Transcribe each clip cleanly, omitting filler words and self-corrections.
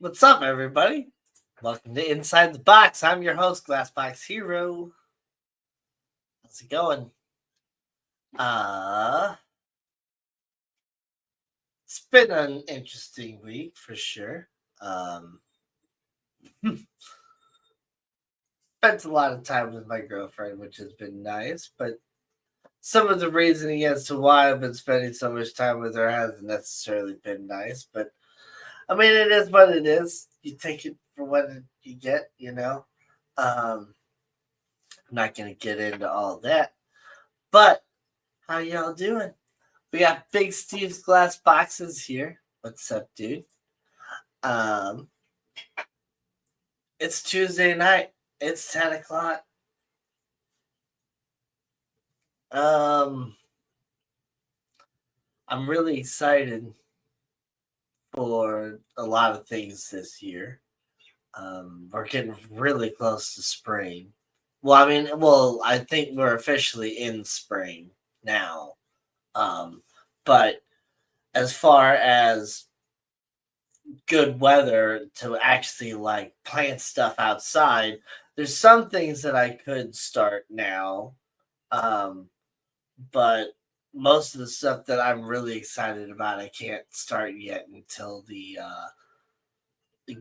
What's up, everybody? Welcome to Inside the Box. I'm your host, Glassbox Hero. How's it going? It's been an interesting week for sure. Spent a lot of time with my girlfriend, which has been nice, but some of the reasoning as to why I've been spending so much time with her hasn't necessarily been nice, but I mean, it is what it is. You take it for what you get, you know. I'm not going to get into all that, but how y'all doing? We got Big Steve's Glass Boxes here. What's up, dude? It's Tuesday night. It's 10 o'clock. I'm really excited for a lot of things this year. We're getting really close to spring. I think we're officially in spring now. But as far as good weather to actually like plant stuff outside, there's some things that I could start now. But most of the stuff that I'm really excited about, I can't start yet until the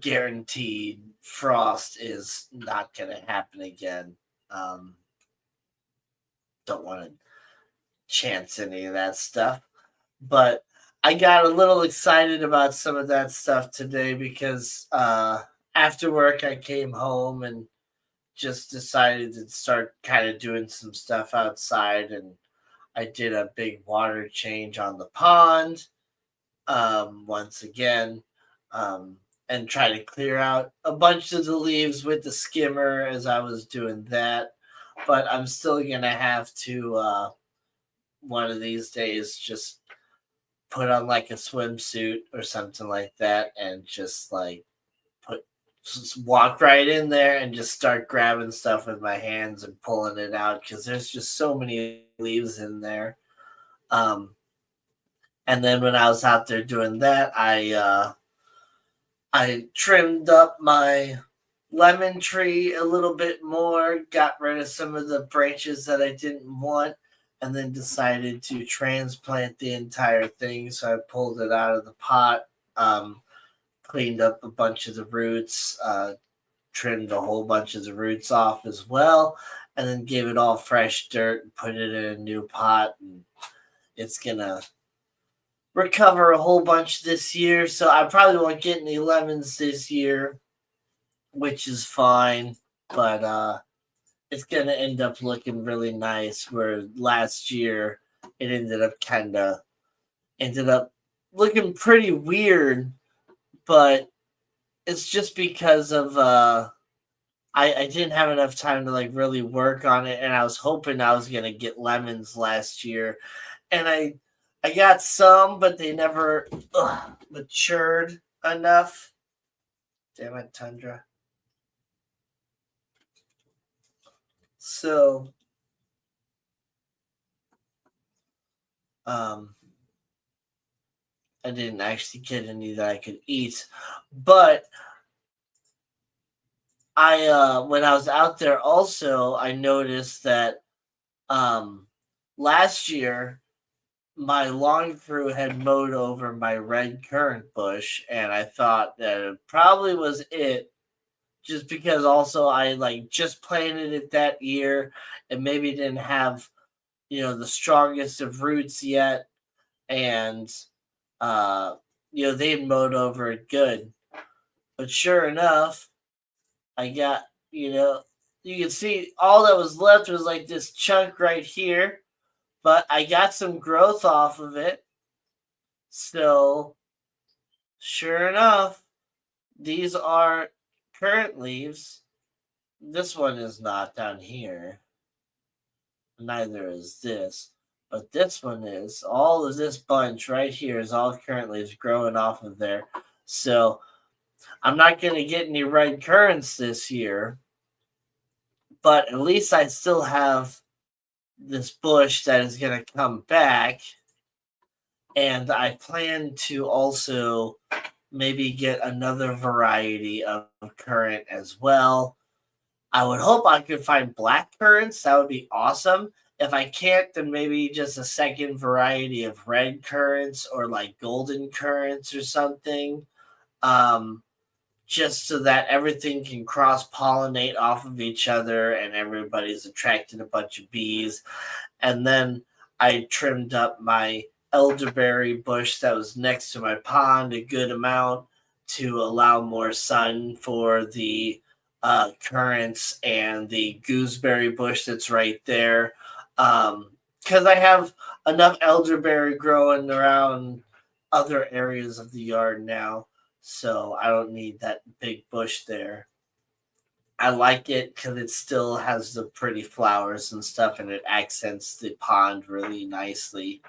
guaranteed frost is not going to happen again. Don't want to chance any of that stuff, but I got a little excited about some of that stuff today because after work I came home and just decided to start kind of doing some stuff outside, and I did a big water change on the pond once again, and try to clear out a bunch of the leaves with the skimmer as I was doing that. But I'm still going to have to one of these days just put on like a swimsuit or something like that and just walk right in there and just start grabbing stuff with my hands and pulling it out because there's just so many leaves in there. And then when I was out there doing that, I trimmed up my lemon tree a little bit more, got rid of some of the branches that I didn't want, and then decided to transplant the entire thing. So I pulled it out of the pot, cleaned up a bunch of the roots, trimmed a whole bunch of the roots off as well, and then gave it all fresh dirt and put it in a new pot. And it's going to recover a whole bunch this year. So I probably won't get any lemons this year, which is fine. But it's going to end up looking really nice, where last year it ended up looking pretty weird, but it's just because of I didn't have enough time to like really work on it, and I was hoping I was going to get lemons last year, and I got some, but they never matured enough. Damn it, Tundra. So, I didn't actually get any that I could eat, but when I was out there also, I noticed that last year my lawn crew had mowed over my red currant bush, and I thought that it probably was it, just because also I like just planted it that year and maybe didn't have, the strongest of roots yet, and they had mowed over it good. But sure enough, I got, you can see all that was left was like this chunk right here, but I got some growth off of it. So, sure enough, these are currant leaves. This one is not down here. Neither is this. But this one is. All of this bunch right here is all currant leaves growing off of there. So, I'm not going to get any red currants this year, but at least I still have this bush that is going to come back. And I plan to also maybe get another variety of currant as well. I would hope I could find black currants. That would be awesome. If I can't, then maybe just a second variety of red currants or like golden currants or something. Um, just so that everything can cross pollinate off of each other and everybody's attracting a bunch of bees. And then I trimmed up my elderberry bush that was next to my pond a good amount to allow more sun for the currants and the gooseberry bush that's right there. Because I have enough elderberry growing around other areas of the yard now, so I don't need that big bush there. I like it because it still has the pretty flowers and stuff, and it accents the pond really nicely.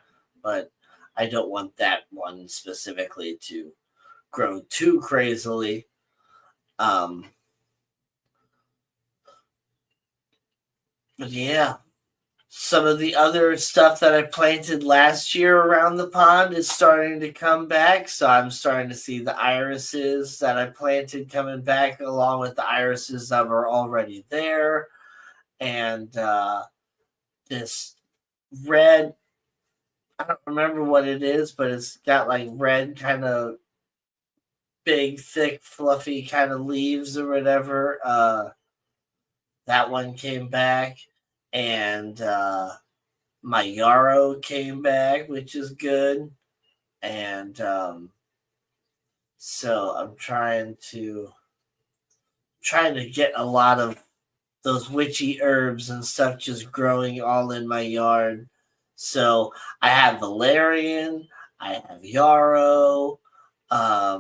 But I don't want that one specifically to grow too crazily. Um, but yeah, some of the other stuff that I planted last year around the pond is starting to come back. So I'm starting to see the irises that I planted coming back, along with the irises that were already there. And this red, I don't remember what it is, but it's got like red kind of big, thick, fluffy kind of leaves or whatever. That one came back. And my yarrow came back, which is good. And so I'm trying to get a lot of those witchy herbs and stuff just growing all in my yard. So I have valerian, I have yarrow. I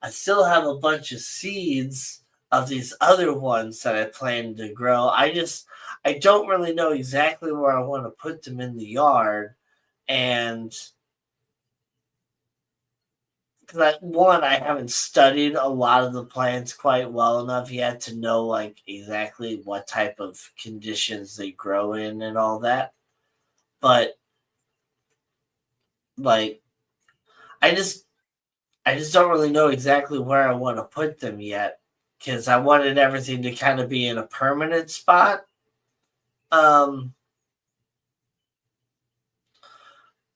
still have a bunch of seeds of these other ones that I plan to grow. I don't really know exactly where I want to put them in the yard. And that one, I haven't studied a lot of the plants quite well enough yet to know like exactly what type of conditions they grow in and all that. But like I just I just don't really know exactly where I want to put them yet because I wanted everything to kind of be in a permanent spot. Um,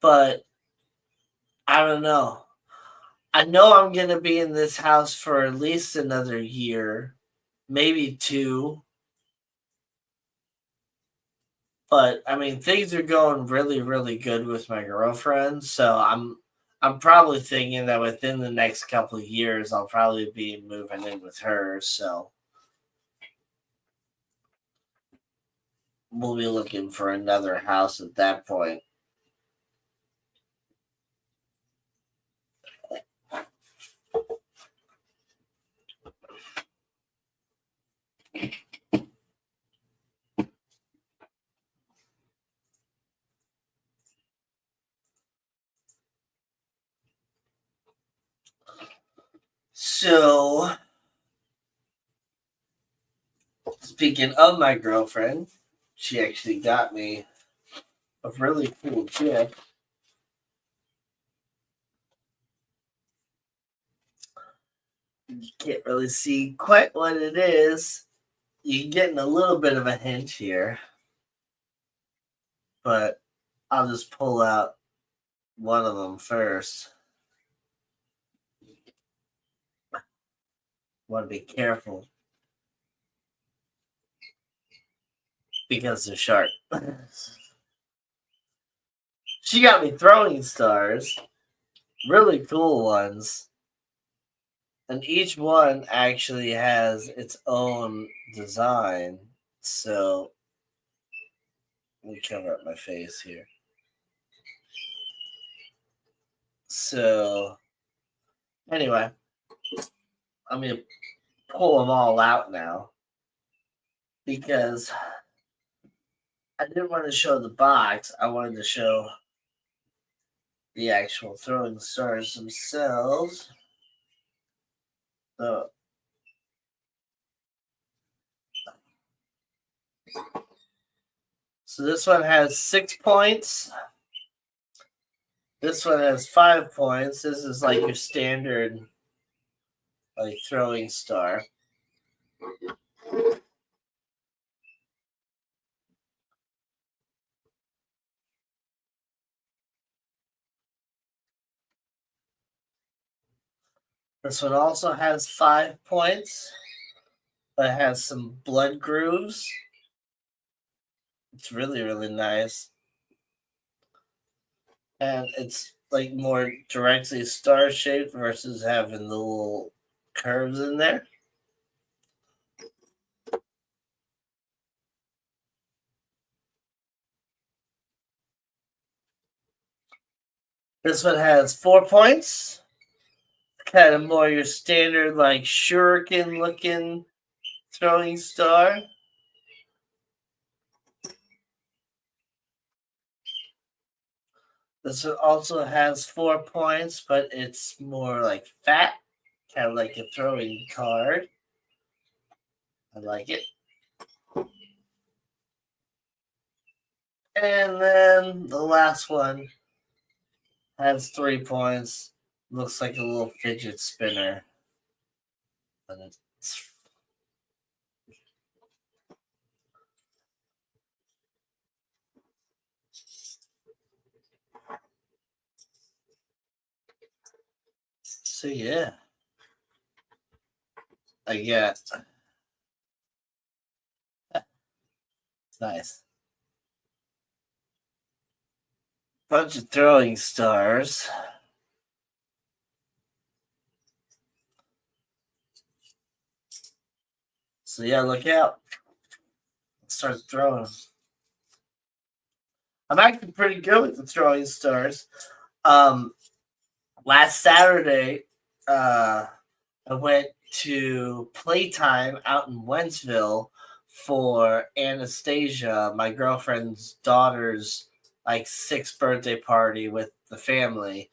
but I don't know. I know I'm going to be in this house for at least another year, maybe two. But I mean, things are going really, really good with my girlfriend. So I'm probably thinking that within the next couple of years, I'll probably be moving in with her. So we'll be looking for another house at that point. So, speaking of my girlfriend, she actually got me a really cool gift. You can't really see quite what it is. You're getting a little bit of a hint here, but I'll just pull out one of them first. Want to be careful because they're sharp. She got me throwing stars, really cool ones. And each one actually has its own design. So let me cover up my face here. So anyway, I'm going to pull them all out now because I didn't want to show the box. I wanted to show the actual throwing stars themselves. So this one has 6 points. This one has 5 points. This is like your standard like throwing star. This one also has 5 points, but it has some blood grooves. It's really, really nice. And it's like more directly star shaped versus having the little curves in there. This one has 4 points. Kind of more your standard, like shuriken looking throwing star. This one also has 4 points, but it's more like fat, kind of like a throwing card. I like it. And then the last one has 3 points. Looks like a little fidget spinner. And it's so yeah. I get nice. Bunch of throwing stars. So yeah, look out. Start throwing. I'm actually pretty good with the throwing stars. Last Saturday, I went to playtime out in Wentzville for Anastasia, my girlfriend's daughter's like 6th birthday party with the family.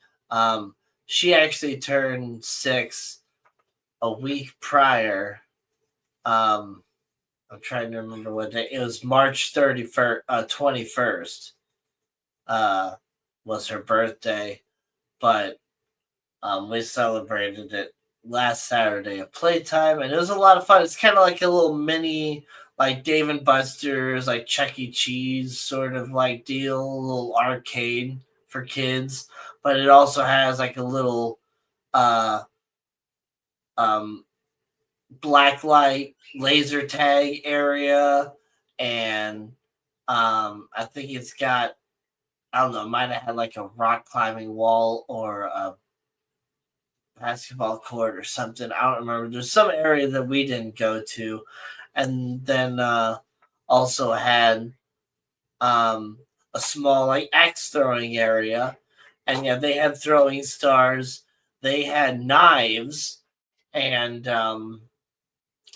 She actually turned 6 a week prior. I'm trying to remember what day. It was March 31st, 21st. Was her birthday, but we celebrated it last Saturday at playtime, and it was a lot of fun. It's kind of like a little mini, like Dave and Buster's, like Chuck E. Cheese sort of like deal, a little arcade for kids, but it also has like a little uh um black light laser tag area, and I think it's got, I don't know, it might have had like a rock climbing wall or a basketball court or something. I don't remember. There's some area that we didn't go to, and then also had um, a small like axe throwing area, and yeah, they had throwing stars. They had knives, and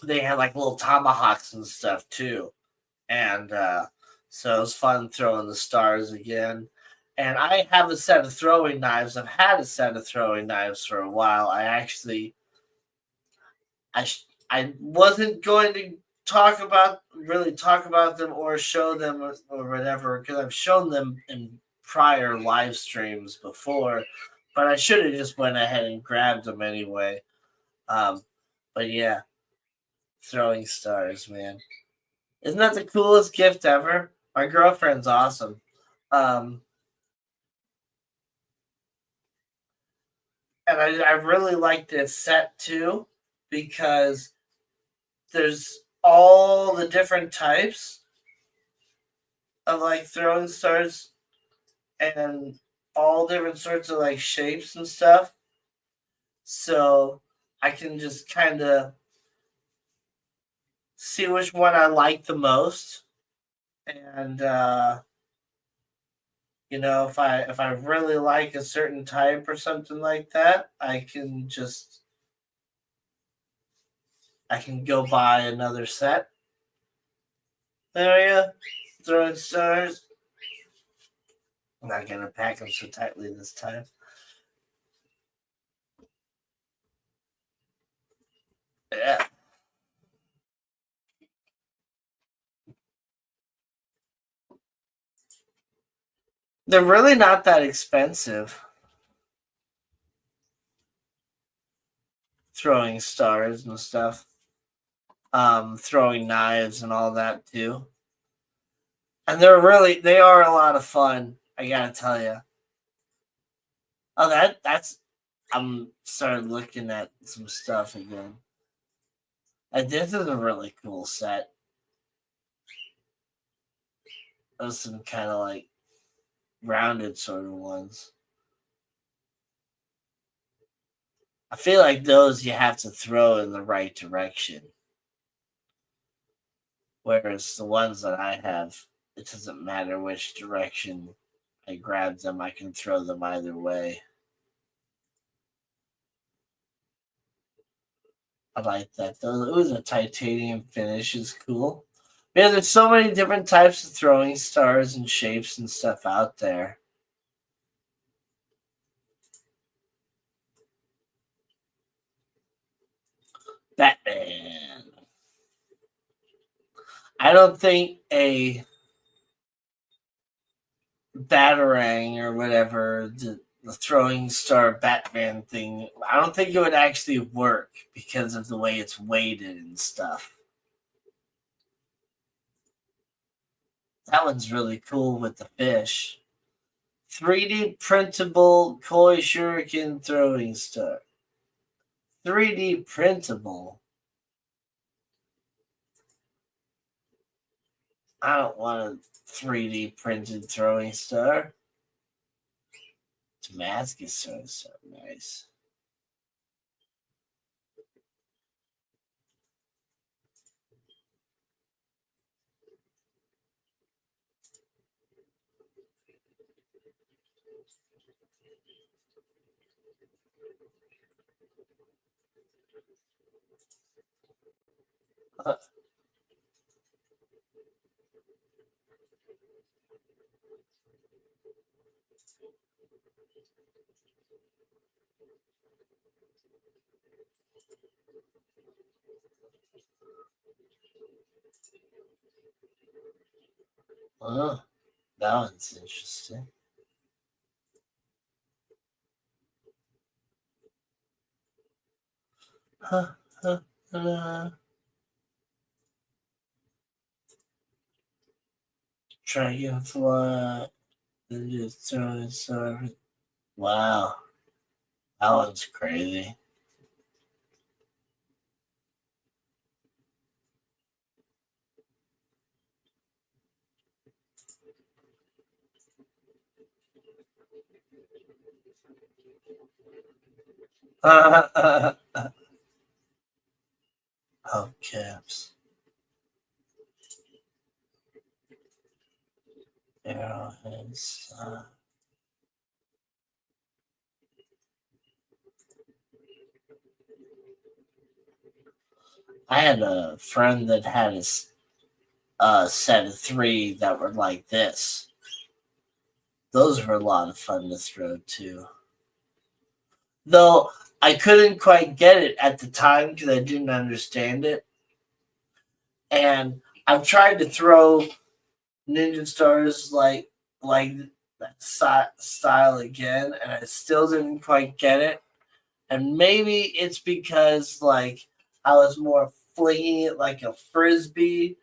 they had like little tomahawks and stuff too, and so it was fun throwing the stars again. And I have a set of throwing knives. I've had a set of throwing knives for a while. I wasn't going to talk about them or show them or whatever, because I've shown them in prior live streams before, but I should have just went ahead and grabbed them anyway. Um, but yeah, throwing stars, man. Isn't that the coolest gift ever? My girlfriend's awesome. Um, and I really like this set too, because there's all the different types of like throwing stars and all different sorts of like shapes and stuff. So I can just kind of see which one I like the most. And if I really like a certain type or something like that, I can go buy another set. There you go. Throwing stars. I'm not gonna pack them so tightly this time. Yeah. They're really not that expensive. throwing stars and stuff. Throwing knives and all that too. And they are a lot of fun, I gotta tell you. Oh, that's I'm started looking at some stuff again. And this is a really cool set. Those some kind of like rounded sort of ones. I feel like those you have to throw in the right direction. Whereas the ones that I have, it doesn't matter which direction I grab them, I can throw them either way. I like that though. Ooh, the titanium finish is cool. Yeah, there's so many different types of throwing stars and shapes and stuff out there. Batman. I don't think a Batarang or whatever, the throwing star Batman thing, I don't think it would actually work because of the way it's weighted and stuff. That one's really cool with the fish. 3D printable koi shuriken throwing star. 3D printable. I don't want a 3D printed throwing star. Damascus throwing star, nice. Oh, that one's interesting. Dragonfly. Wow. That one's crazy. Hubcaps. Arrowheads. I had a friend that had a set of 3 that were like this. Those were a lot of fun to throw too. Though I couldn't quite get it at the time because I didn't understand it. And I've tried to throw ninja stars like that style again, and I still didn't quite get it. And maybe it's because like I was more flinging it like a frisbee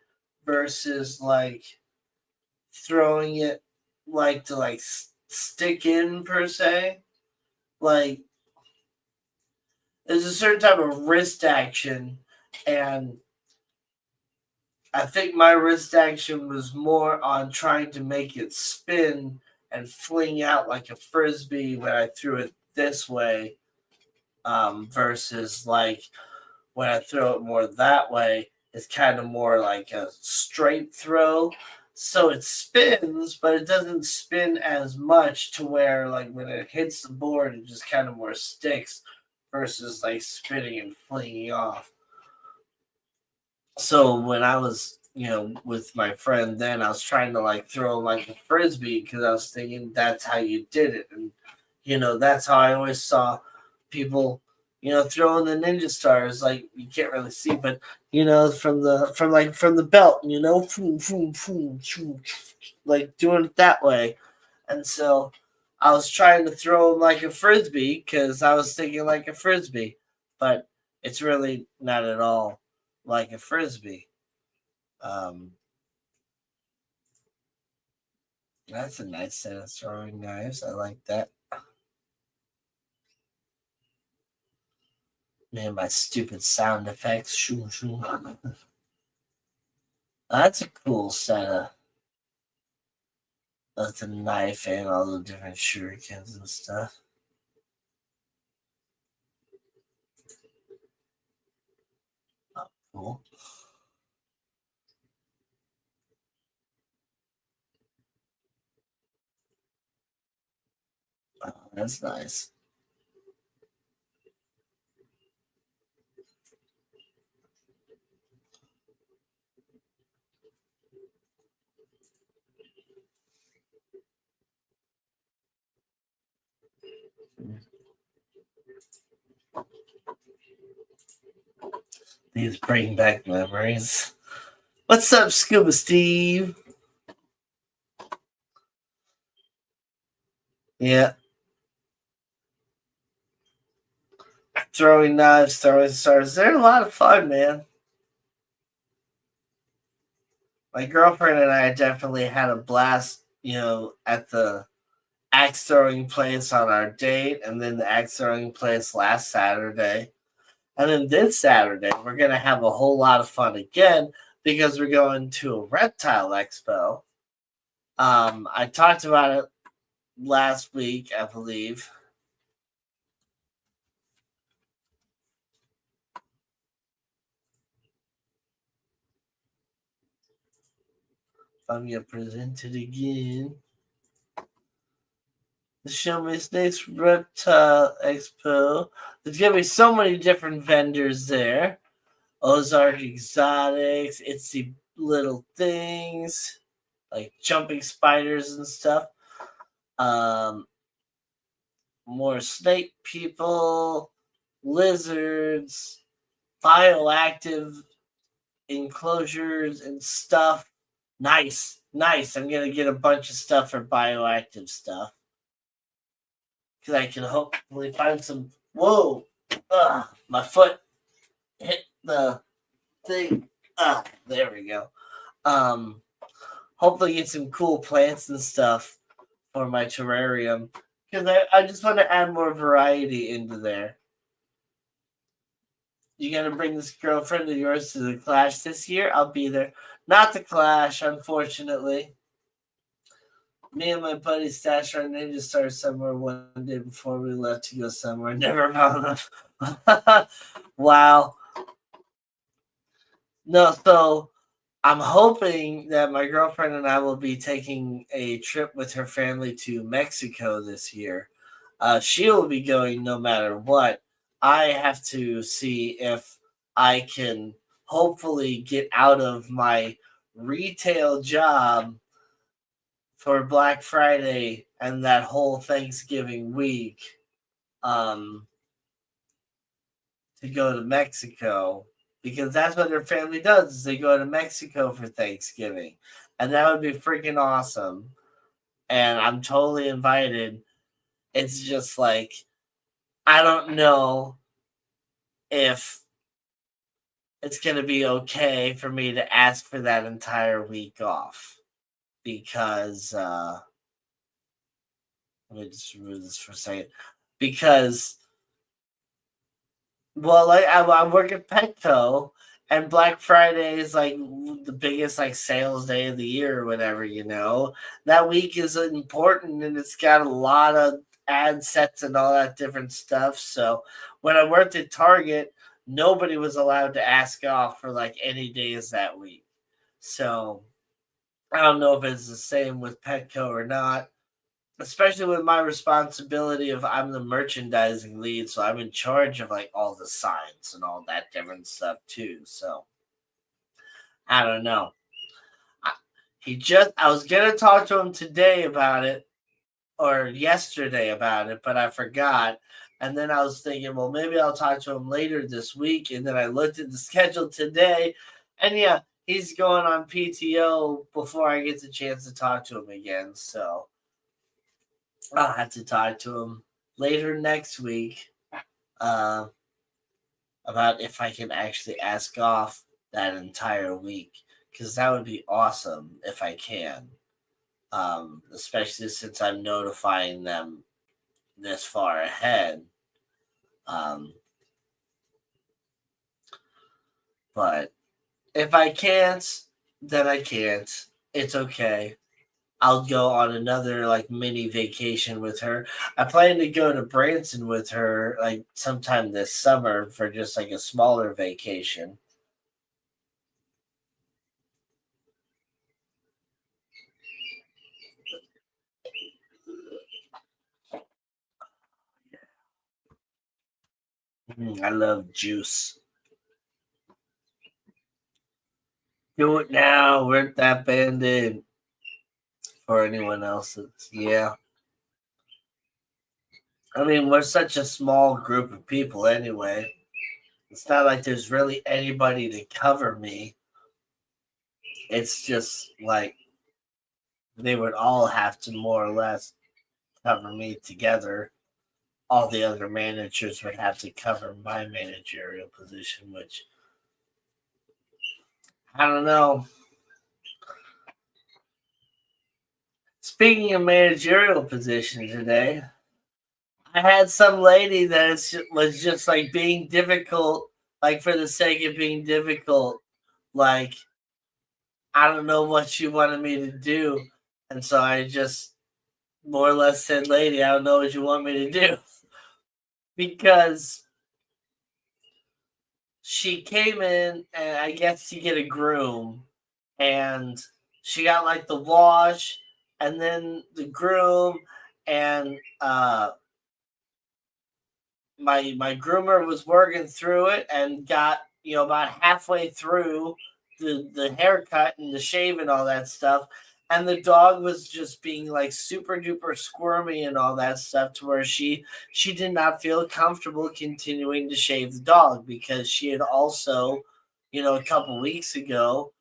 versus like throwing it like to like stick in per se. Like there's a certain type of wrist action, and I think my wrist action was more on trying to make it spin and fling out like a frisbee when I threw it this way, versus like when I throw it more that way, it's kind of more like a straight throw. So it spins, but it doesn't spin as much to where like when it hits the board, it just kind of more sticks versus like spinning and flinging off. So when I was, with my friend then, I was trying to like throw like a frisbee because I was thinking that's how you did it. And, that's how I always saw people, throwing the ninja stars. Like you can't really see, but, from the belt, like doing it that way. And so I was trying to throw them like a frisbee because I was thinking like a frisbee. But It's really not at all like a frisbee. That's a nice set of throwing knives. I like that. Man, my stupid sound effects. Shoo, shoo. That's a cool setup. That's a knife and all the different shurikens and stuff. Oh, cool. Oh, that's nice. These bring back memories. What's up, Scuba Steve? Yeah. Throwing knives, throwing stars. They're a lot of fun, man. My girlfriend and I definitely had a blast, at the axe throwing place on our date, and then the axe throwing place last Saturday. And then this Saturday, we're going to have a whole lot of fun again because we're going to a reptile expo. I talked about it last week, I believe. I'm going to present it again. The Show Me Snakes Reptile Expo. There's going to be so many different vendors there. Ozark Exotics, Itsy Little Things, like jumping spiders and stuff. More snake people, lizards, bioactive enclosures and stuff. Nice. I'm going to get a bunch of stuff for bioactive stuff. Because I can hopefully find some. Whoa! My foot hit the thing. There we go. Hopefully get some cool plants and stuff for my terrarium. Because I just want to add more variety into there. You got to bring this girlfriend of yours to the Clash this year? I'll be there. Not the Clash, unfortunately. Me and my buddy stashed our ninja stars somewhere one day before we left to go somewhere. Never found them. Wow. No, so I'm hoping that my girlfriend and I will be taking a trip with her family to Mexico this year. She will be going no matter what. I have to see if I can hopefully get out of my retail job for Black Friday and that whole Thanksgiving week to go to Mexico, because that's what their family does, is they go to Mexico for Thanksgiving. And that would be freaking awesome. And I'm totally invited. It's just like, I don't know if it's going to be okay for me to ask for that entire week off. Because, let me just remove this for a second. Because, well, like I work at Petco, and Black Friday is like the biggest like sales day of the year or whatever. That week is important, and it's got a lot of ad sets and all that different stuff. So when I worked at Target, nobody was allowed to ask off for like any days that week. So I don't know if it's the same with Petco or not, especially with my responsibility of I'm the merchandising lead, so I'm in charge of like all the signs and all that different stuff too. So I don't know. I was gonna talk to him today about it, or yesterday about it, but I forgot. And then I was thinking, well, maybe I'll talk to him later this week. And then I looked at the schedule today, and yeah, he's going on PTO before I get the chance to talk to him again. So I'll have to talk to him later next week. about if I can actually ask off that entire week, because that would be awesome if I can. Especially since I'm notifying them this far ahead. Um, but if I can't, then I can't. It's okay. I'll go on another like mini vacation with her. I plan to go to Branson with her like sometime this summer for just like a smaller vacation. I love juice. Do it now. Rip that band-aid. For anyone else, yeah. I mean, we're such a small group of people anyway. It's not like there's really anybody to cover me. It's just like they would all have to more or less cover me together. All the other managers would have to cover my managerial position, which I don't know. Speaking of managerial position today, I had some lady that was just like being difficult, like for the sake of being difficult. Like, I don't know what she wanted me to do. And so I just more or less said, lady, I don't know what you want me to do. Because she came in and I guess to get a groom, and she got like the wash and then the groom, and my groomer was working through it and got about halfway through the haircut and the shave and all that stuff, and the dog was just being like super duper squirmy and all that stuff, to where she did not feel comfortable continuing to shave the dog, because she had also a couple weeks ago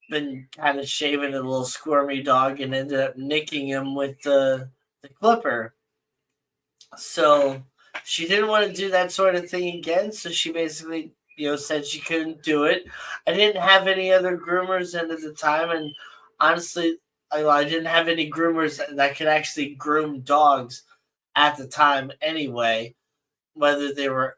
been kind of shaving a little squirmy dog and ended up nicking him with the clipper. So she didn't want to do that sort of thing again. So she basically, said she couldn't do it. I didn't have any other groomers in at the time, and honestly, I didn't have any groomers that could actually groom dogs at the time anyway, whether they were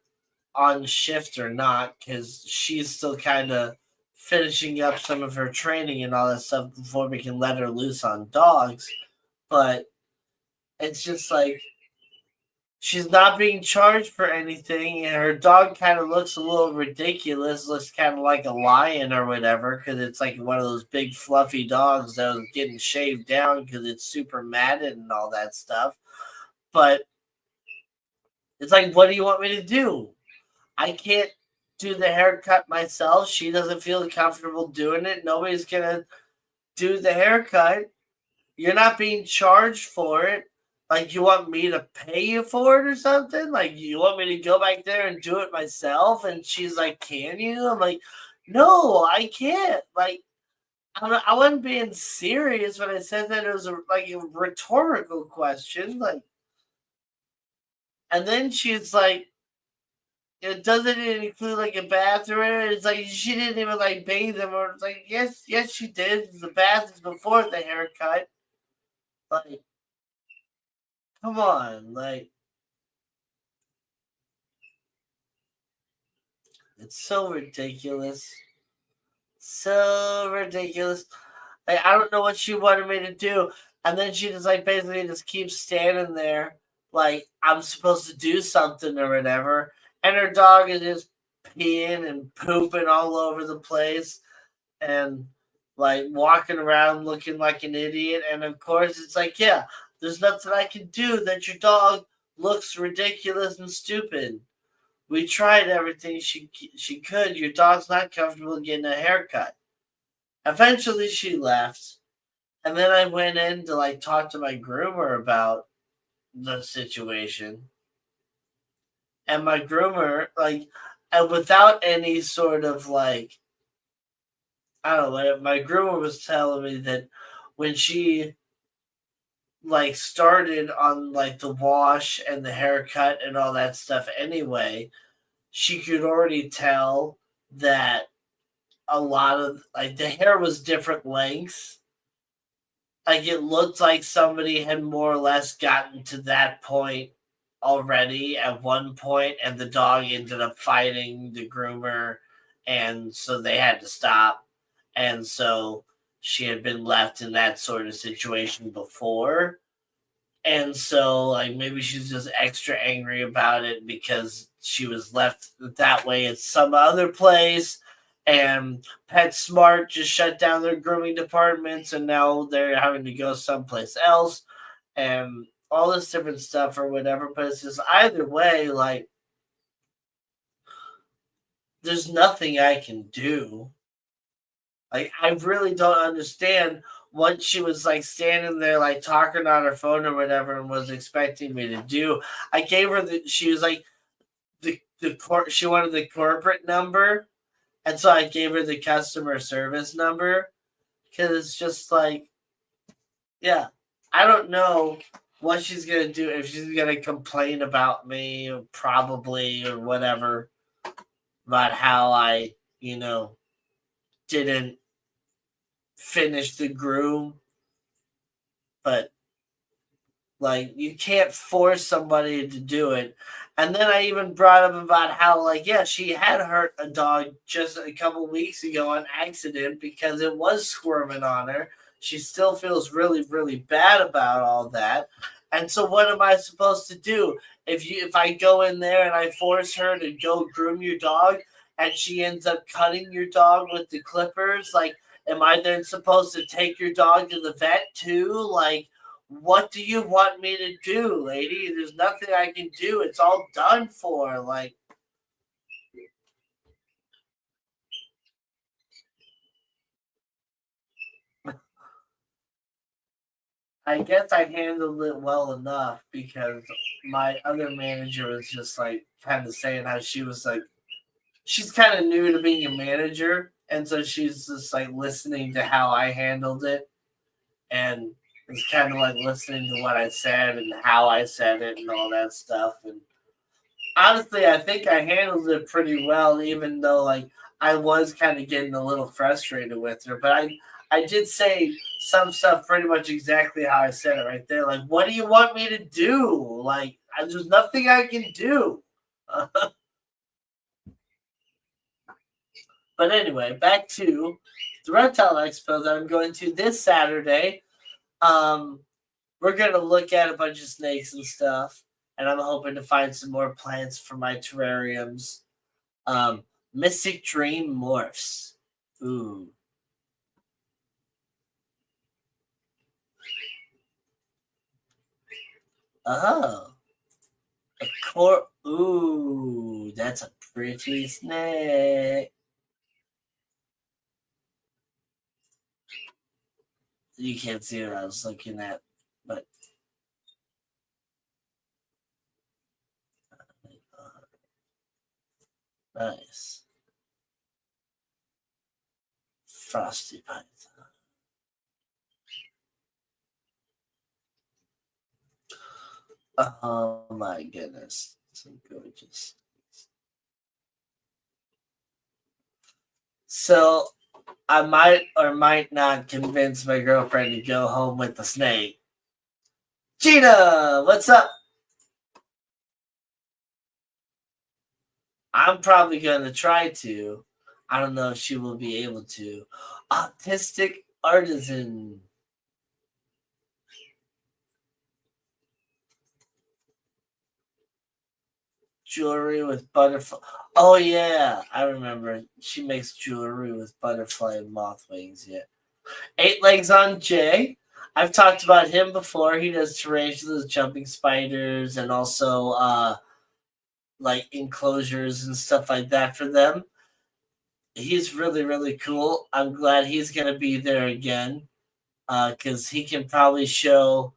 on shift or not, because she's still kind of finishing up some of her training and all that stuff before we can let her loose on dogs. But it's just like she's not being charged for anything, and her dog kind of looks a little ridiculous, looks kind of like a lion or whatever, because it's like one of those big fluffy dogs that was getting shaved down because it's super matted and all that stuff. But it's like, what do you want me to do? I can't do the haircut myself. She doesn't feel comfortable doing it. Nobody's gonna do the haircut. You're not being charged for it. Like, you want me to pay you for it or something? Like, you want me to go back there and do it myself? And she's like, can you? I'm like, no, I can't. Like, I wasn't being serious when I said that. It was like a rhetorical question. Like, and then she's like, it doesn't include like a bathroom. It's like she didn't even like bathe him, or it's like, yes, she did. The bath is before the haircut. Like, come on, like, it's so ridiculous. So ridiculous. Like, I don't know what she wanted me to do. And then she just like basically just keeps standing there like I'm supposed to do something or whatever. And her dog is just peeing and pooping all over the place and like walking around looking like an idiot. And of course it's like, yeah, there's nothing I can do that your dog looks ridiculous and stupid. We tried everything she could. Your dog's not comfortable getting a haircut. Eventually she left. And then I went in to like talk to my groomer about the situation. And my groomer, like, and without any sort of like, I don't know, my groomer was telling me that when she like started on like the wash and the haircut and all that stuff anyway, she could already tell that a lot of like the hair was different lengths. Like it looked like somebody had more or less gotten to that point already at one point, and the dog ended up fighting the groomer, and so they had to stop. And so she had been left in that sort of situation before. And so, like, maybe she's just extra angry about it because she was left that way at some other place. And PetSmart just shut down their grooming departments, and now they're having to go someplace else, and all this different stuff or whatever. But it's just either way, like, there's nothing I can do. Like, I really don't understand what she was like standing there, like talking on her phone or whatever, and was expecting me to do. I gave her she was like, she wanted the corporate number. And so I gave her the customer service number because it's just like, yeah, I don't know what she's going to do, if she's going to complain about me, or probably, or whatever, about how I, didn't finish the groom. But like, you can't force somebody to do it. And then I even brought up about how, like, yeah, she had hurt a dog just a couple weeks ago on accident because it was squirming on her. She still feels really, really bad about all that. And so what am I supposed to do? If I go in there and I force her to go groom your dog and she ends up cutting your dog with the clippers, like, am I then supposed to take your dog to the vet too? Like, what do you want me to do, lady? There's nothing I can do. It's all done for. Like, I guess I handled it well enough because my other manager was just like kind of saying how she was like, she's kind of new to being a manager. And so she's just like listening to how I handled it. And it's kind of like listening to what I said and how I said it and all that stuff. And honestly, I think I handled it pretty well, even though like I was kind of getting a little frustrated with her. But I did say some stuff pretty much exactly how I said it right there. Like, what do you want me to do? Like, there's nothing I can do. But anyway, back to the Reptile Expo that I'm going to this Saturday. We're going to look at a bunch of snakes and stuff, and I'm hoping to find some more plants for my terrariums. Mystic Dream Morphs. Ooh. Oh. Ooh, that's a pretty snake. You can't see what I was looking at, but nice. Frosty Python. Oh my goodness. So gorgeous. So I might or might not convince my girlfriend to go home with the snake. Gina, what's up? I'm probably going to try to. I don't know if she will be able to. Autistic Artisan. Jewelry with butterfly. Oh, yeah. I remember. She makes jewelry with butterfly and moth wings. Yeah. 8 Legs on Jay. I've talked about him before. He does tarantulas, jumping spiders, and also like enclosures and stuff like that for them. He's really, really cool. I'm glad he's going to be there again because he can probably show.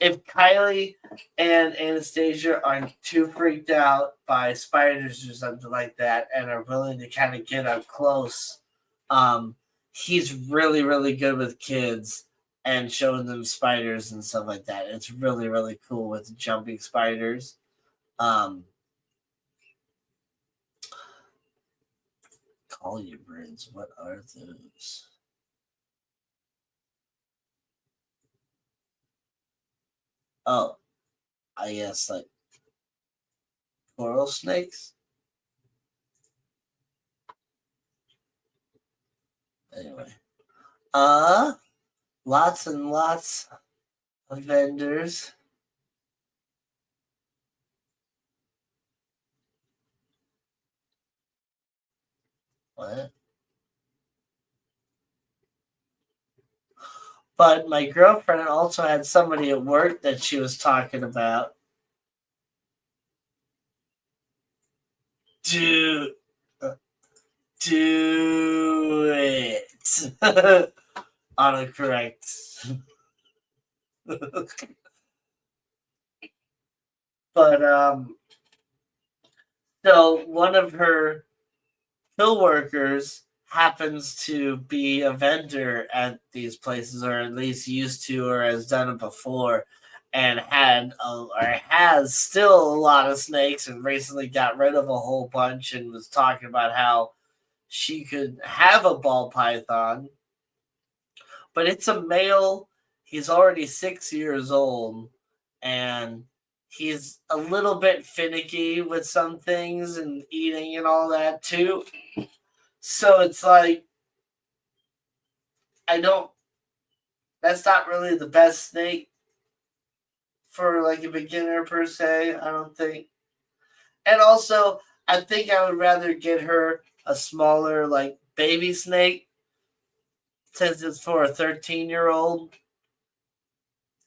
If Kylie and Anastasia aren't too freaked out by spiders or something like that and are willing to kind of get up close, he's really, really good with kids and showing them spiders and stuff like that. It's really, really cool with jumping spiders. Polybrids, what are those? Oh, I guess like coral snakes. Anyway, lots and lots of vendors. What? But my girlfriend also had somebody at work that she was talking about. Do it. Autocorrect. But so one of her co-workers happens to be a vendor at these places, or at least used to, or has done it before, and has still a lot of snakes, and recently got rid of a whole bunch, and was talking about how she could have a ball python, but it's a male. He's already 6 years old, and he's a little bit finicky with some things and eating and all that too. So it's like, I don't, that's not really the best snake for like a beginner per se, I don't think. And also, I think I would rather get her a smaller, like baby snake, since it's for a 13-year-old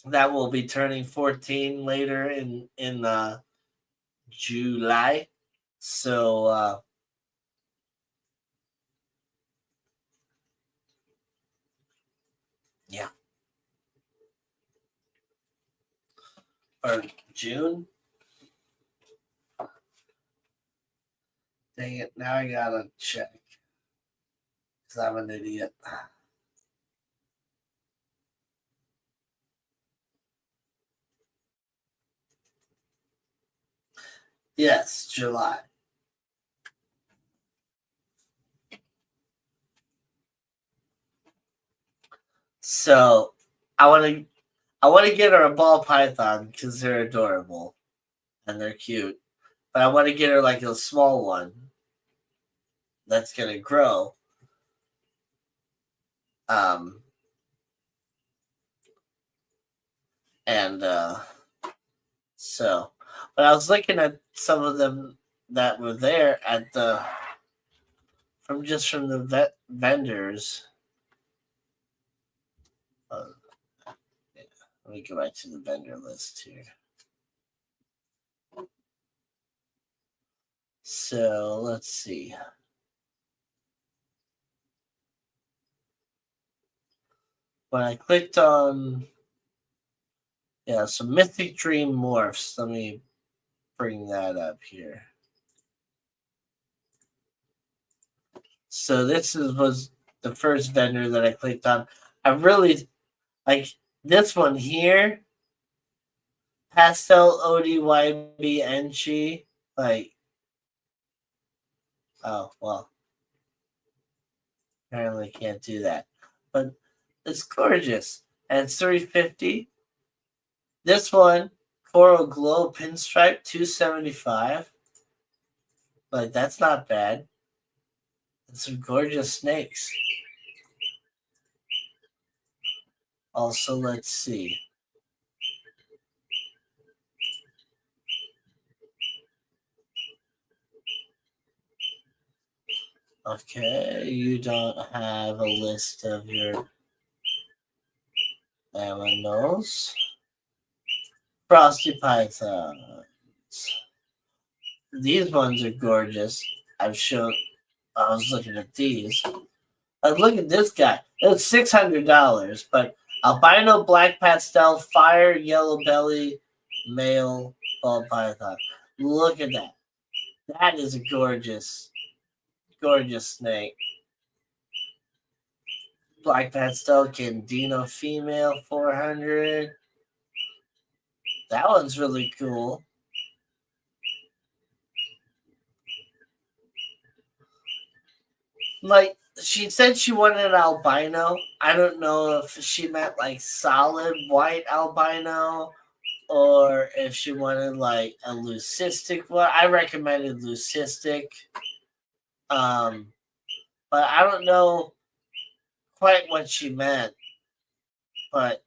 that will be turning 14 later in July. So yeah, or June. Dang it! Now I gotta check because I'm an idiot. Yes, July. So I want to get her a ball python because they're adorable and they're cute. But I want to get her like a small one that's gonna grow. Um, and so, but I was looking at some of them that were there at the from the vendors. Uh, yeah, let me go back to the vendor list here. So let's see. When I clicked on, yeah, so Mythic Dream Morphs. Let me bring that up here. So was the first vendor that I clicked on. I really like this one here. Pastel ODYB Enchi. Like, oh well, apparently can't do that. But it's gorgeous. And it's 350. This one, Coral Glow Pinstripe, 275. Like, that's not bad. And some gorgeous snakes. Also, let's see. Okay, you don't have a list of your aminos. Frosty Pythons. These ones are gorgeous. I was looking at these. Look at this guy. It's $600, but albino black pastel fire yellow belly male ball python. Look at that. That is a gorgeous, gorgeous snake. Black pastel Candino female 400. That one's really cool. Like, she said she wanted an albino. I don't know if she meant like solid white albino or if she wanted like a leucistic one. I recommended leucistic. Um, but I don't know quite what she meant. But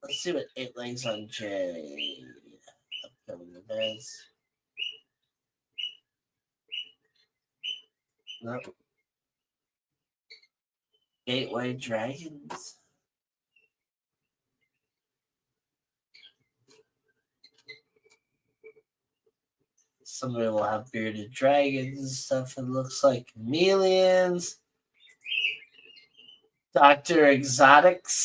let's see what 8 legs on J. Upcoming events. Nope. Gateway Dragons. Somebody will have bearded dragons and stuff. It looks like chameleons. Dr. Exotics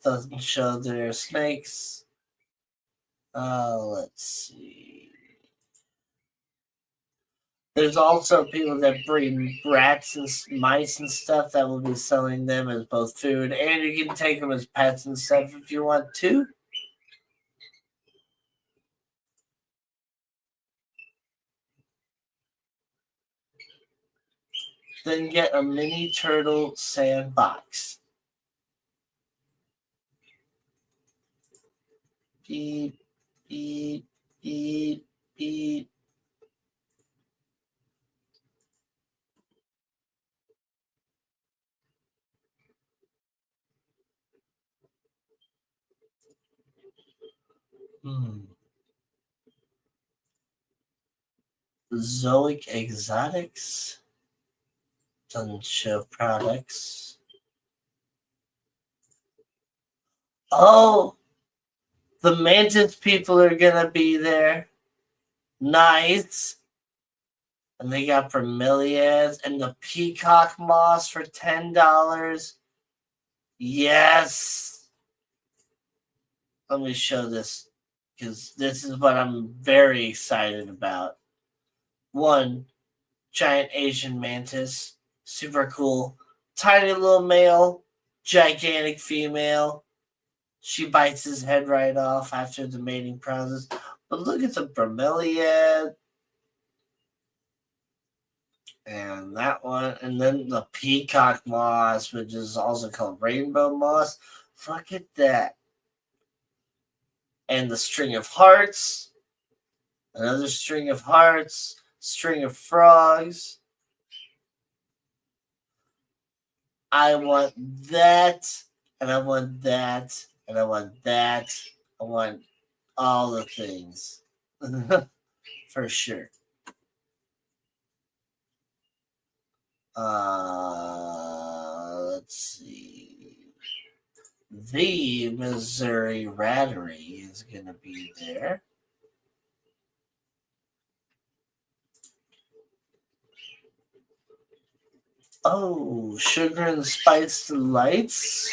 doesn't show their snakes. Let's see. There's also people that breed rats and mice and stuff that will be selling them as both food, and you can take them as pets and stuff if you want to. Then get a mini turtle sandbox. Beep, beep, beep, beep. Zoic Exotics doesn't show products. Oh, the Mantis people are gonna be there. Nice. And they got bromeliads and the peacock moss for $10. Yes. Let me show this because this is what I'm very excited about. One, giant Asian mantis, super cool. Tiny little male, gigantic female. She bites his head right off after the mating process. But look at the bromeliad. And that one. And then the peacock moss, which is also called rainbow moss. Look at that. And the string of hearts. Another string of hearts. String of frogs. I want that. And I want that. And I want that. I want all the things. For sure. Let's see. The Missouri Rattery is going to be there. Oh, Sugar and Spice Delights.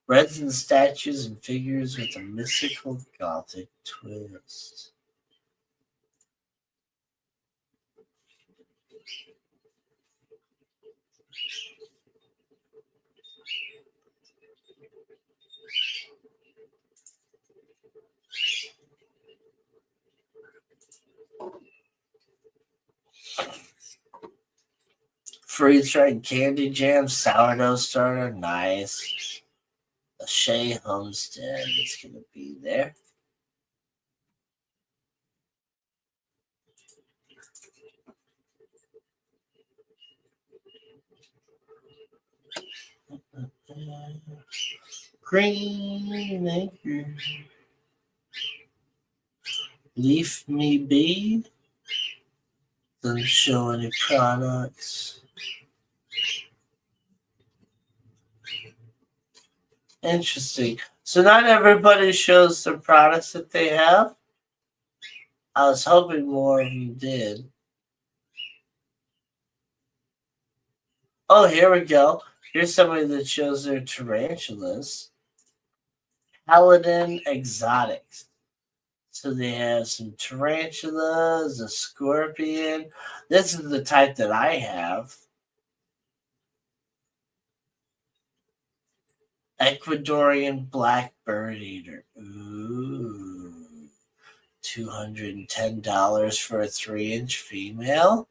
Resin statues and figures with a mystical gothic twist. Freeze-dried candy jam, sourdough starter, nice. The Shea Homestead is going to be there. Green Acre. Leaf Me Be. Doesn't show any products. Interesting. So not everybody shows the products that they have. I was hoping more of them did. Oh, here we go. Here's somebody that shows their tarantulas. Paladin Exotics. So they have some tarantulas, a scorpion. This is the type that I have. Ecuadorian black bird eater. Ooh. $210 for a 3-inch female.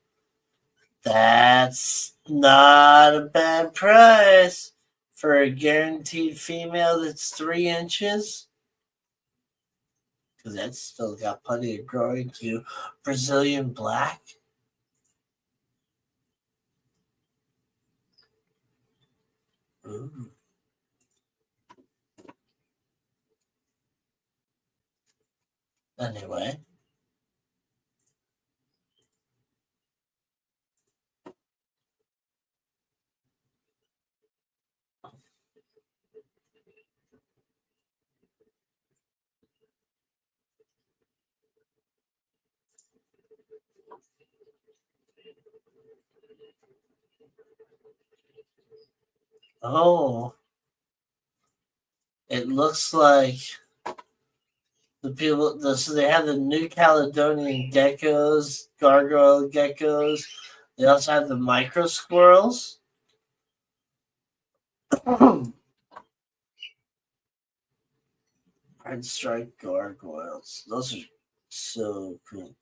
That's not a bad price for a guaranteed female that's 3 inches. Because that's still got plenty of growing to. Brazilian black. Ooh. Anyway. Oh. It looks like so they have the New Caledonian geckos, gargoyle geckos. They also have the micro squirrels. Red striped gargoyles. Those are so cool.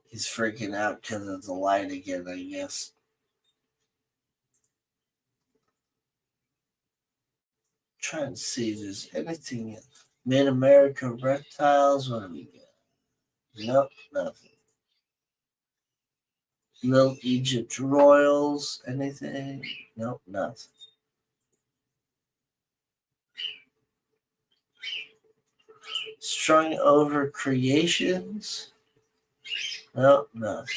He's freaking out because of the light again, I guess. Trying to see if there's anything. Mid America reptiles. What do we get? Nope, nothing. Little Egypt royals. Anything? Nope, nothing. Strung over creations. Nope, nothing.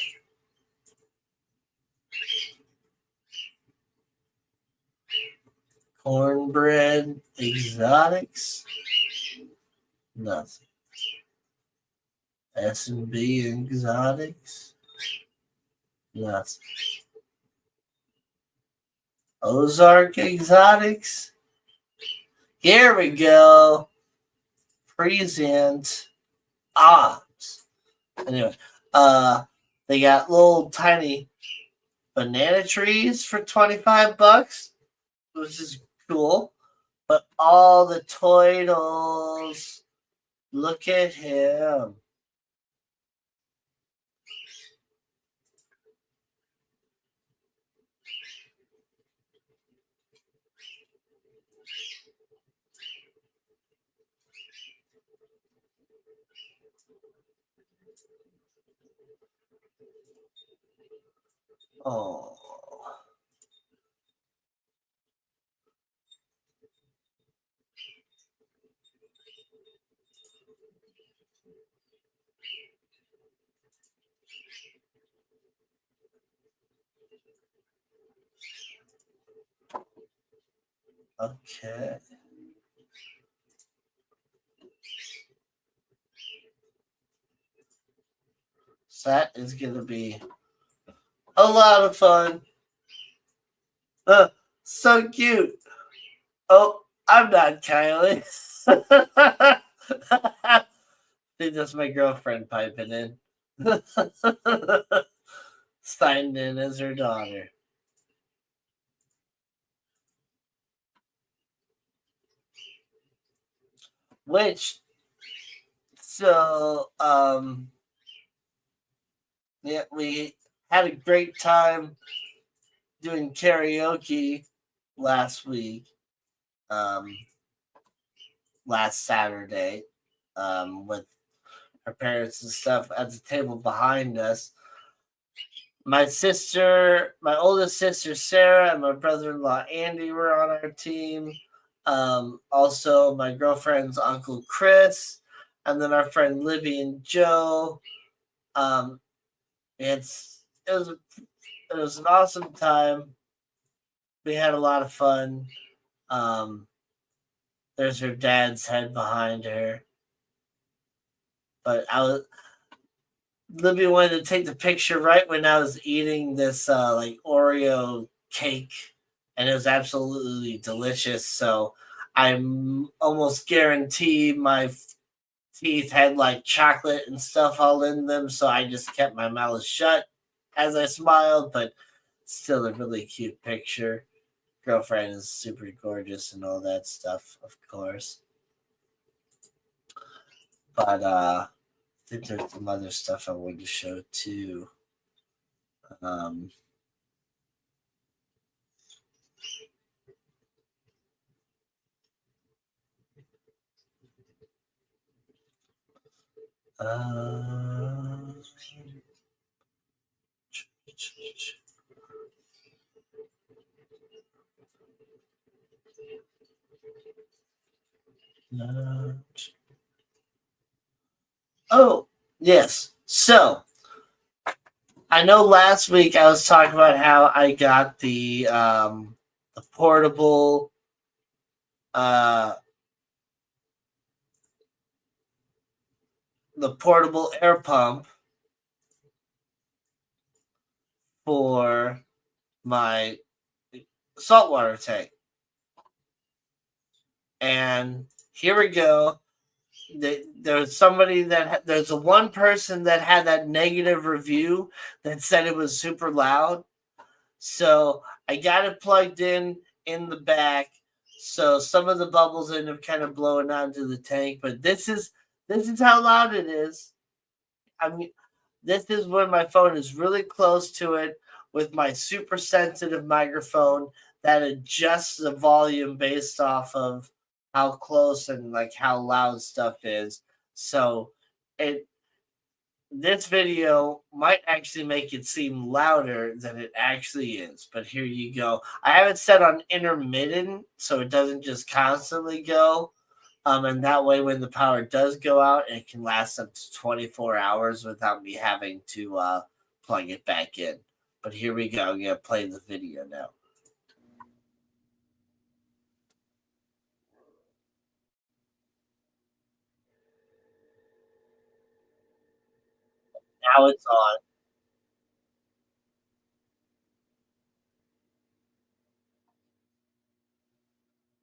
Cornbread exotics. Nothing. S&B exotics. Nothing. Ozark exotics. Here we go. Present odds. Anyway, they got little tiny banana trees for $25, which is cool. But all the toidles, look at him. Oh. Okay. So that is going to be a lot of fun. So cute. Oh, I'm not Kylie. I think that's my girlfriend piping in. Signed in as her daughter. Which, so, yeah, we had a great time doing karaoke last week, last Saturday, with her parents and stuff at the table behind us. My sister, my oldest sister Sarah, and my brother-in-law Andy were on our team. Also, my girlfriend's uncle Chris, and then our friend Libby and Joe. It was an awesome time. We had a lot of fun. There's her dad's head behind her, but Libby wanted to take the picture right when I was eating this like Oreo cake, and it was absolutely delicious. So I'm almost guaranteed my teeth had like chocolate and stuff all in them. So I just kept my mouth shut as I smiled, but still a really cute picture. Girlfriend is super gorgeous and all that stuff, of course. But I think there's some other stuff I wanted to show too. Oh, yes. So I know last week I was talking about how I got the portable air pump for my saltwater tank. And here we go. There's one person that had that negative review that said it was super loud. So I got it plugged in the back. So some of the bubbles end up kind of blowing onto the tank, but this is how loud it is. I mean, this is when my phone is really close to it with my super sensitive microphone that adjusts the volume based off of how close and like how loud stuff is. So this video might actually make it seem louder than it actually is. But here you go. I have it set on intermittent so it doesn't just constantly go. And that way when the power does go out, it can last up to 24 hours without me having to plug it back in. But here we go. I'm going to play the video now. Now it's on.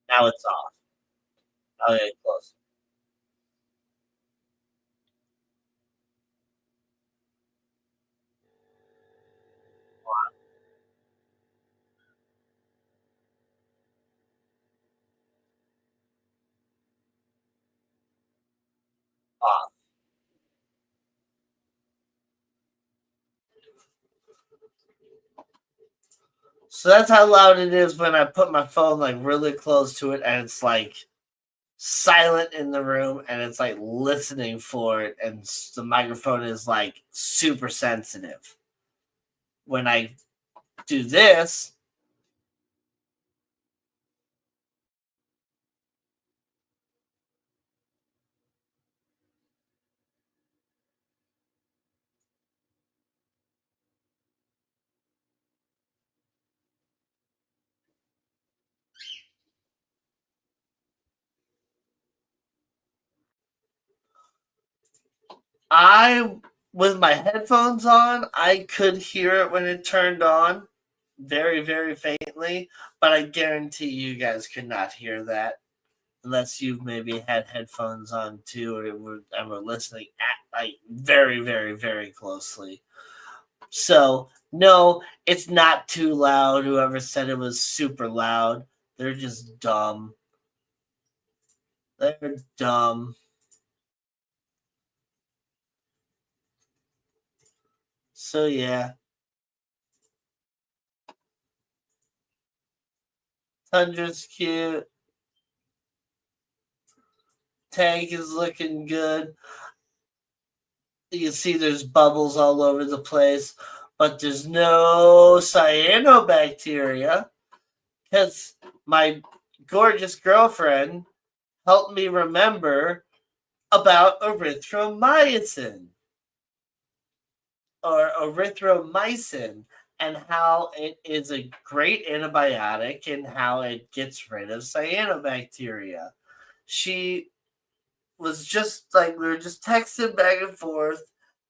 Now it's off. Okay, close. Off. So that's how loud it is when I put my phone like really close to it and it's like silent in the room and it's like listening for it and the microphone is like super sensitive. When I do this, with my headphones on, I could hear it when it turned on very, very faintly, but I guarantee you guys could not hear that unless you've maybe had headphones on too and were listening at like very, very, very closely. So no, it's not too loud. Whoever said it was super loud, they're just dumb. They're dumb. So yeah. Tundra's cute. Tank is looking good. You can see there's bubbles all over the place, but there's no cyanobacteria because my gorgeous girlfriend helped me remember about erythromycin and how it is a great antibiotic and how it gets rid of cyanobacteria. She was just like, we were just texting back and forth,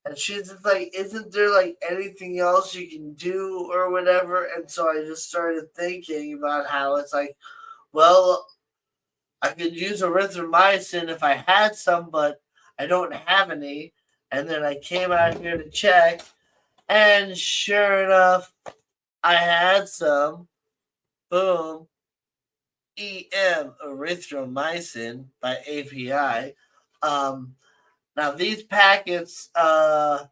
and she's just like, isn't there like anything else you can do or whatever? And so I just started thinking about how it's like, well, I could use erythromycin if I had some, but I don't have any. And then I came out here to check, and sure enough, I had some. Boom. EM erythromycin by API. Now these packets, they're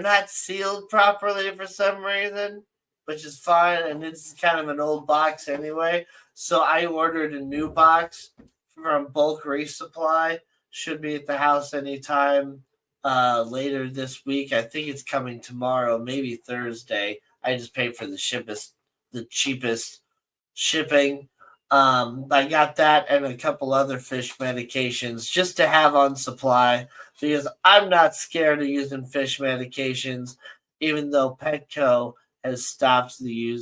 not sealed properly for some reason, which is fine. And it's kind of an old box anyway. So I ordered a new box from Bulk Resupply. Should be at the house anytime later this week. I think it's coming tomorrow, maybe Thursday. I just paid for the cheapest shipping. I got that and a couple other fish medications just to have on supply because I'm not scared of using fish medications, even though Petco has stopped the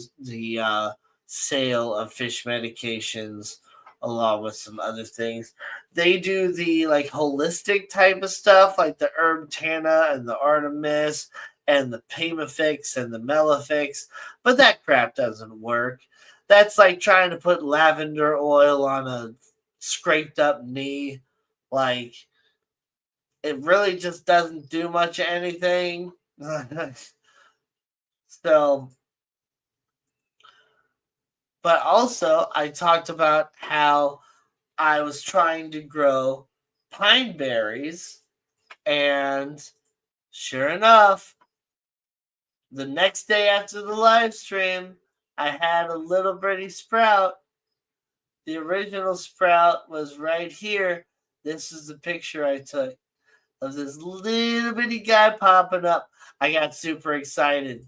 sale of fish medications along with some other things. They do the like holistic type of stuff, like the herb Tana and the Artemis and the Pamifix and the Melifix, but that crap doesn't work. That's like trying to put lavender oil on a scraped up knee. Like, it really just doesn't do much of anything. So, but also, I talked about how I was trying to grow pine berries, and sure enough, the next day after the live stream, I had a little birdie sprout. The original sprout was right here. This is the picture I took of this little bitty guy popping up. I got super excited.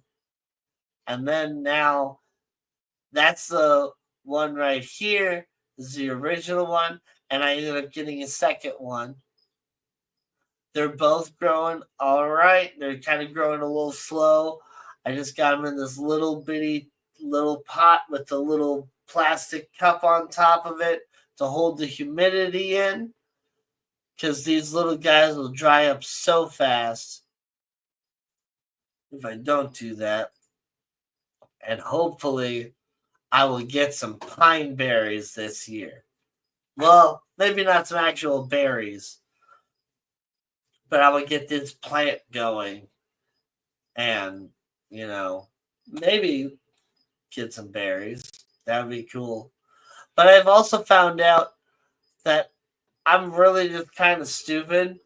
And then now, that's the one right here. This is the original one. And I ended up getting a second one. They're both growing all right. They're kind of growing a little slow. I just got them in this little bitty little pot with a little plastic cup on top of it to hold the humidity in, because these little guys will dry up so fast if I don't do that. And hopefully I will get some pine berries this year. Well, maybe not some actual berries, but I will get this plant going and, maybe get some berries. That would be cool. But I've also found out that I'm really just kind of stupid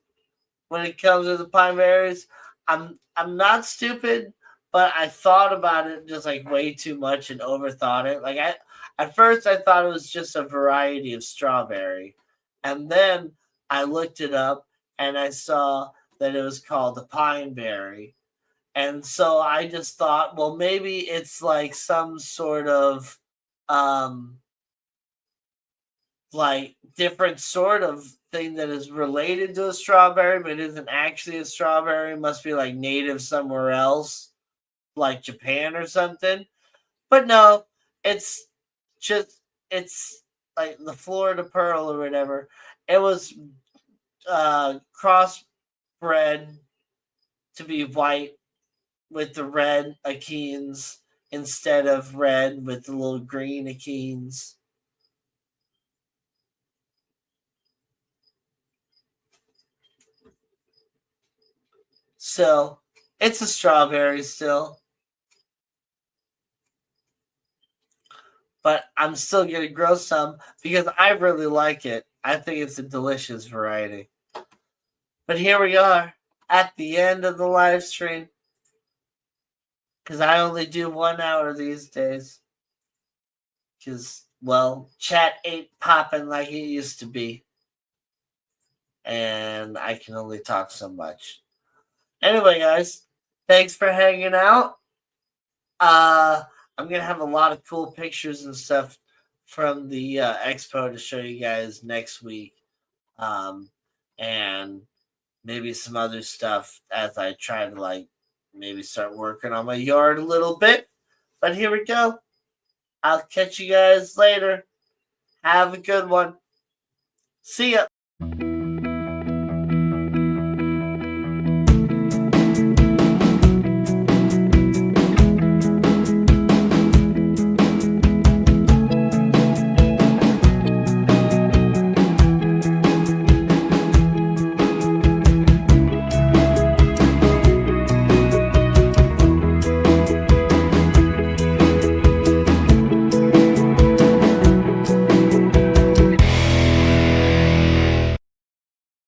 when it comes to the pine berries. I'm not stupid, but I thought about it just like way too much and overthought it. Like at first I thought it was just a variety of strawberry. And then I looked it up and I saw that it was called the pine berry. And so I just thought, well, maybe it's like some sort of like different sort of thing that is related to a strawberry, but isn't actually a strawberry. It must be like native somewhere else, like Japan or something. But no, it's like the Florida Pearl or whatever. It was crossbred to be white with the red achenes instead of red with the little green achenes. So it's a strawberry still. But I'm still going to grow some because I really like it. I think it's a delicious variety. But here we are at the end of the live stream, because I only do 1 hour these days. Because, well, chat ain't popping like it used to be. And I can only talk so much. Anyway, guys, thanks for hanging out. I'm going to have a lot of cool pictures and stuff from the expo to show you guys next week. And maybe some other stuff as I try to maybe start working on my yard a little bit. But here we go. I'll catch you guys later. Have a good one. See ya.